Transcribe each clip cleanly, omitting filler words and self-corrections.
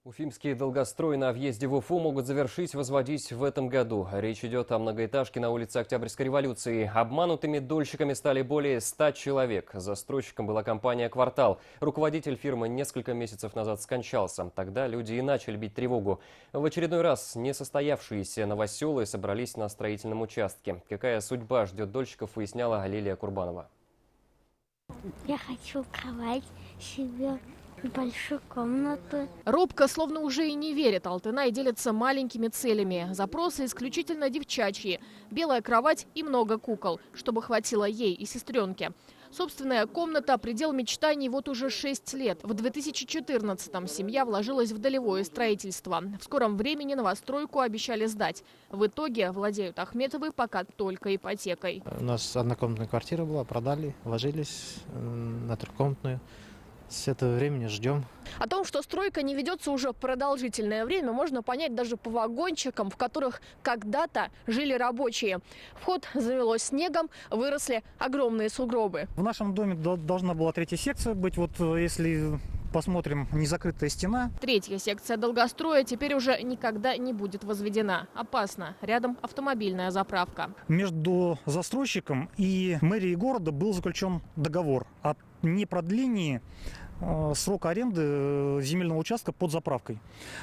Уфимский долгострой на въезде в Уфу могут завершить возводить в этом году. Речь идет о многоэтажке на улице Октябрьской революции. Обманутыми дольщиками стали более 100 человек. Застройщиком была компания «Квартал». Руководитель фирмы несколько месяцев назад скончался. Тогда люди и начали бить тревогу. В очередной раз несостоявшиеся новоселы собрались на строительном участке. Какая судьба ждет дольщиков, выясняла Лилия Курбанова. Я хочу кровать себе, большую комнату. Робко, словно уже и не верит, Алтынай делится маленькими целями. Запросы исключительно девчачьи. Белая кровать и много кукол, чтобы хватило ей и сестренке. Собственная комната – предел мечтаний вот уже 6 лет. В 2014-м семья вложилась в долевое строительство. В скором времени новостройку обещали сдать. В итоге владеют Ахметовы пока только ипотекой. У нас однокомнатная квартира была, продали, вложились на трехкомнатную. С этого времени ждем. О том, что стройка не ведется уже продолжительное время, можно понять даже по вагончикам, в которых когда-то жили рабочие. Вход замело снегом, выросли огромные сугробы. В нашем доме должна была третья секция быть. Вот если посмотрим, незакрытая стена. Третья секция долгостроя теперь уже никогда не будет возведена. Опасно. Рядом автомобильная заправка. Между застройщиком и мэрией города был заключен договор о непродлении срока аренды земельного участка под заправкой.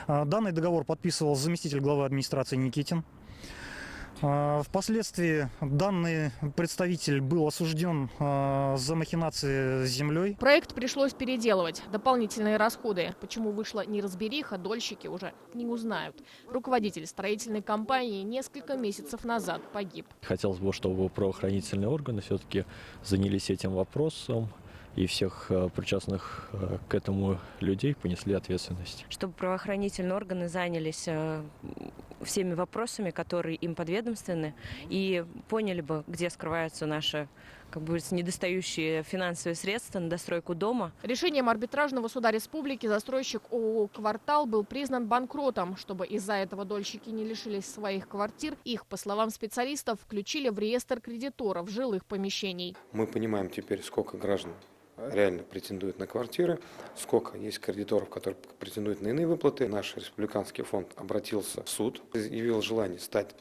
Данный договор подписывал заместитель главы администрации Никитин. Впоследствии данный представитель был осужден за махинации с землей. Проект пришлось переделывать. Дополнительные расходы. Почему вышла неразбериха, дольщики уже не узнают. Руководитель строительной компании несколько месяцев назад погиб. Хотелось бы, чтобы правоохранительные органы все-таки занялись этим вопросом. И всех причастных к этому людей понесли ответственность. Чтобы правоохранительные органы занялись всеми вопросами, которые им подведомственны, и поняли бы, где скрываются наши, недостающие финансовые средства на достройку дома. Решением арбитражного суда республики застройщик ООО «Квартал» был признан банкротом. Чтобы из-за этого дольщики не лишились своих квартир, их, по словам специалистов, включили в реестр кредиторов жилых помещений. Мы понимаем теперь, сколько граждан реально претендуют на квартиры, сколько есть кредиторов, которые претендуют на иные выплаты. Наш республиканский фонд обратился в суд, изъявил желание стать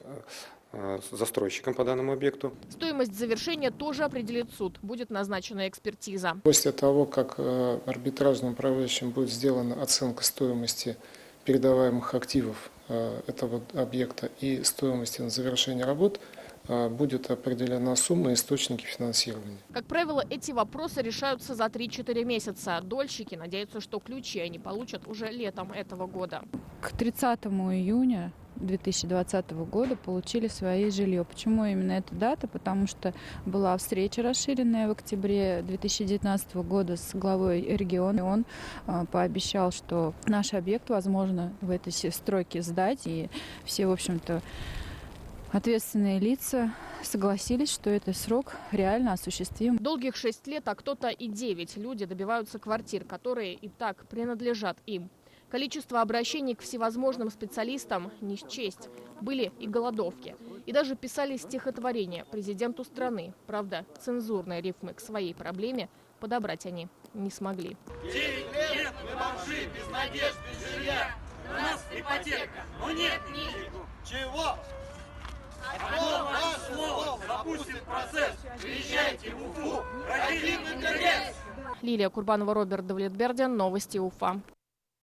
застройщиком по данному объекту. Стоимость завершения тоже определит суд. Будет назначена экспертиза. После того, как арбитражным управляющим будет сделана оценка стоимости передаваемых активов этого объекта и стоимости на завершение работ, будет определена сумма и источники финансирования. Как правило, эти вопросы решаются за 3-4 месяца. Дольщики надеются, что ключи они получат уже летом этого года. К 30 июня 2020 года получили свои жилье. Почему именно эта дата? Потому что была встреча расширенная в октябре 2019 года с главой региона. И он пообещал, что наш объект возможно в этой стройке сдать. И все, в общем-то, ответственные лица согласились, что этот срок реально осуществим. Долгих 6 лет, а кто-то и 9 люди добиваются квартир, которые и так принадлежат им. Количество обращений к всевозможным специалистам не счесть. Были и голодовки. И даже писали стихотворения президенту страны. Правда, цензурные рифмы к своей проблеме подобрать они не смогли. 9 лет мы бомжи без надежд, без жилья. У нас ипотека, но нет ничего. Чего? Одно ваше слово запустит процесс. Приезжайте в Уфу, родили мы конец. Лилия Курбанова, Роберт Давлетбердян, новости Уфа.